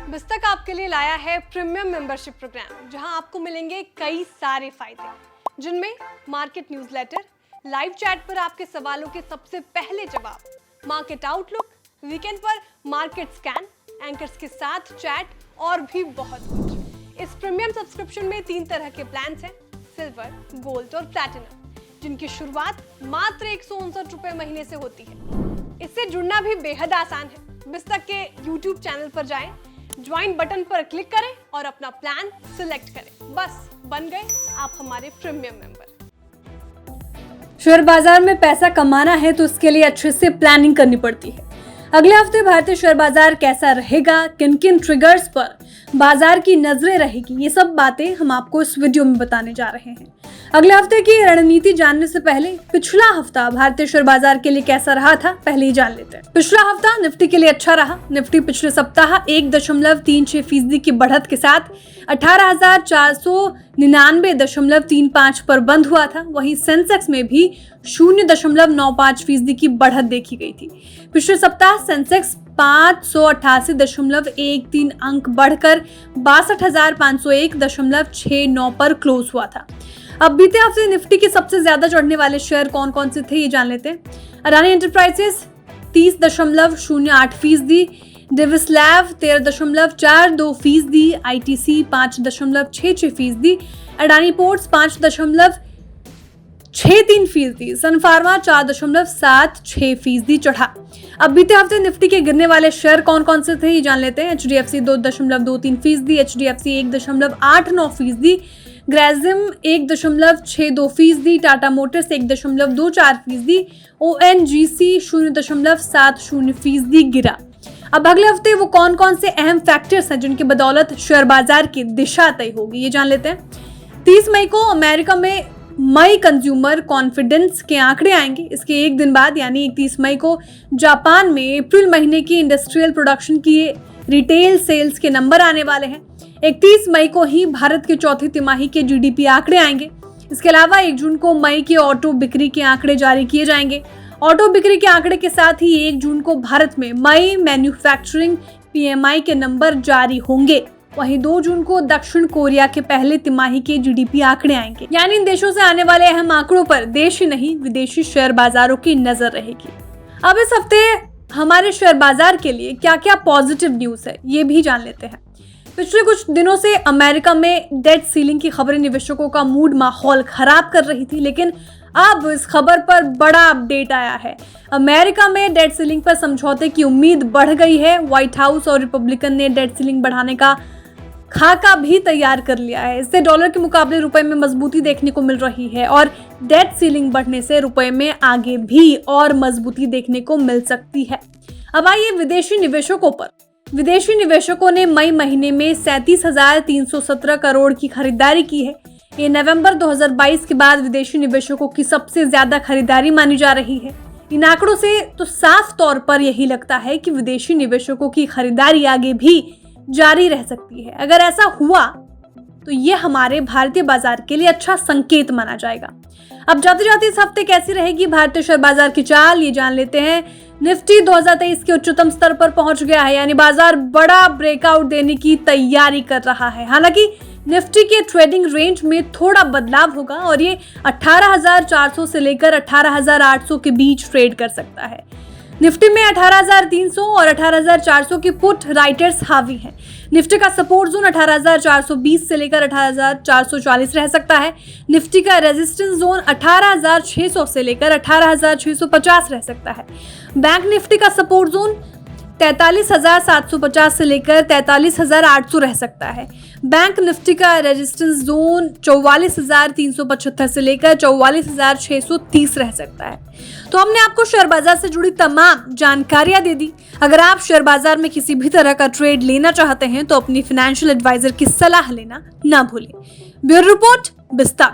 बिस्तक आपके लिए लाया है प्रीमियम मेंबरशिप प्रोग्राम, जहां आपको मिलेंगे कई सारे फायदे, जिनमें मार्केट न्यूज़लेटर, लाइव चैट पर आपके सवालों के सबसे पहले जवाब, मार्केट आउटलुक, वीकेंड पर मार्केट स्कैन, एंकर्स के साथ चैट और भी बहुत कुछ। इस प्रीमियम सब्सक्रिप्शन में 3 तरह के प्लान्स हैं, सिल्वर, गोल्ड और प्लैटिनम, जिनकी शुरुआत मात्र 159 रुपए महीने से होती है। इससे जुड़ना भी बेहद आसान है। बिस्तक के YouTube चैनल पर जाएं, ज्वाइन बटन पर क्लिक करें और अपना प्लान सिलेक्ट करें। बस बन गए आप हमारे प्रीमियम मेंबर। शेयर बाजार में पैसा कमाना है तो उसके लिए अच्छे से प्लानिंग करनी पड़ती है। अगले हफ्ते भारतीय शेयर बाजार कैसा रहेगा, किन किन ट्रिगर्स पर बाजार की नजरें रहेगी, ये सब बातें हम आपको इस वीडियो में बताने जा रहे हैं। अगले हफ्ते की रणनीति जानने से पहले पिछला हफ्ता भारतीय शेयर बाजार के लिए कैसा रहा था पहले ही जान लेते हैं। पिछला हफ्ता निफ्टी के लिए अच्छा रहा। निफ्टी पिछले सप्ताह 1.36% की बढ़त के साथ 18,499.35 पर बंद हुआ था। वहीं सेंसेक्स में भी 0.95% की बढ़त देखी गई थी। पिछले सप्ताह सेंसेक्स 588.13 अंक बढ़कर 62,501.69 पर क्लोज हुआ था। अब बीते हफ्ते निफ्टी के सबसे ज्यादा चढ़ने वाले शेयर कौन कौन से थे ये जान लेते हैं। Adani enterprises 30.08%, Davis lab 13.42%, ITC 5.66%, Adani ports 5.63%, सन फार्मा 4.76% चढ़ा। अब बीते हफ्ते निफ्टी के गिरने वाले शेयर कौन कौन से थे ये जान लेते हैं। HDFC 2.23%, HDFC 1.89%, ग्रेजिम 1.62%, Tata Motors 1.24%, ONGC 0.70% गिरा। अब अगले हफ्ते वो कौन कौन से अहम फैक्टर्स हैं जिनकी बदौलत शेयर बाजार की दिशा तय होगी ये जान लेते हैं। 30 मई को अमेरिका में मई कंज्यूमर कॉन्फिडेंस के आंकड़े आएंगे। इसके एक दिन बाद यानी 31 मई को जापान में अप्रैल महीने की इंडस्ट्रियल प्रोडक्शन की रिटेल सेल्स के नंबर आने वाले हैं। 31 मई को ही भारत के चौथी तिमाही के GDP आंकड़े आएंगे। इसके अलावा 1 जून को मई के ऑटो बिक्री के आंकड़े जारी किए जाएंगे। ऑटो बिक्री के आंकड़े के साथ ही 1 जून को भारत में मई मैन्युफैक्चरिंग PMI के नंबर जारी होंगे। वहीं 2 जून को दक्षिण कोरिया के पहले तिमाही के GDP आंकड़े आएंगे। यानी इन देशों से आने वाले अहम आंकड़ों पर देशी नहीं विदेशी शेयर बाजारों की नजर रहेगी। अब इस हफ्ते हमारे शेयर बाजार के लिए क्या क्या पॉजिटिव न्यूज है ये भी जान लेते हैं। पिछले कुछ दिनों से अमेरिका में डेट सीलिंग की खबरें निवेशकों का मूड माहौल खराब कर रही थी, लेकिन अब इस खबर पर बड़ा अपडेट आया है। अमेरिका में डेट सीलिंग पर समझौते की उम्मीद बढ़ गई है। व्हाइट हाउस और रिपब्लिकन ने डेट सीलिंग बढ़ाने का खाका भी तैयार कर लिया है। इससे डॉलर के मुकाबले रुपए में मजबूती देखने को मिल रही है और डेट सीलिंग बढ़ने से रुपए में आगे भी और मजबूती देखने को मिल सकती है। अब आइए विदेशी निवेशकों पर। विदेशी निवेशकों ने मई महीने में 37,317 करोड़ की खरीदारी की है। ये नवंबर 2022 के बाद विदेशी निवेशकों की सबसे ज्यादा खरीदारी मानी जा रही है। इन आंकड़ों से तो साफ तौर पर यही लगता है कि विदेशी निवेशकों की खरीदारी आगे भी जारी रह सकती है। अगर ऐसा हुआ तो ये हमारे भारतीय बाजार के लिए अच्छा संकेत माना जाएगा। अब जाते जाते इस हफ्ते कैसी रहेगी भारतीय शेयर बाजार की चाल ये जान लेते हैं। निफ्टी 2023 के उच्चतम स्तर पर पहुंच गया है, यानी बाजार बड़ा ब्रेकआउट देने की तैयारी कर रहा है। हालांकि निफ्टी के ट्रेडिंग रेंज में थोड़ा बदलाव होगा और ये 18,400 से लेकर 18,800 के बीच ट्रेड कर सकता है। निफ्टी में 18,300 और 18,400 की पुट राइटर्स हावी हैं। निफ्टी का सपोर्ट जोन 18,420 से लेकर 18,440 रह सकता है। निफ्टी का रेजिस्टेंस जोन 18,600 से लेकर 18,650 रह सकता है। बैंक निफ्टी का सपोर्ट जोन 43,750 से लेकर 43,800 रह सकता है। बैंक निफ्टी का रेजिस्टेंस जोन 44,375 से लेकर 44,630 रह सकता है। तो हमने आपको शेयर बाजार से जुड़ी तमाम जानकारियां दे दी। अगर आप शेयर बाजार में किसी भी तरह का ट्रेड लेना चाहते हैं तो अपनी फाइनेंशियल एडवाइजर की सलाह लेना ना भूलें। ब्यूरो रिपोर्ट बिस्तर।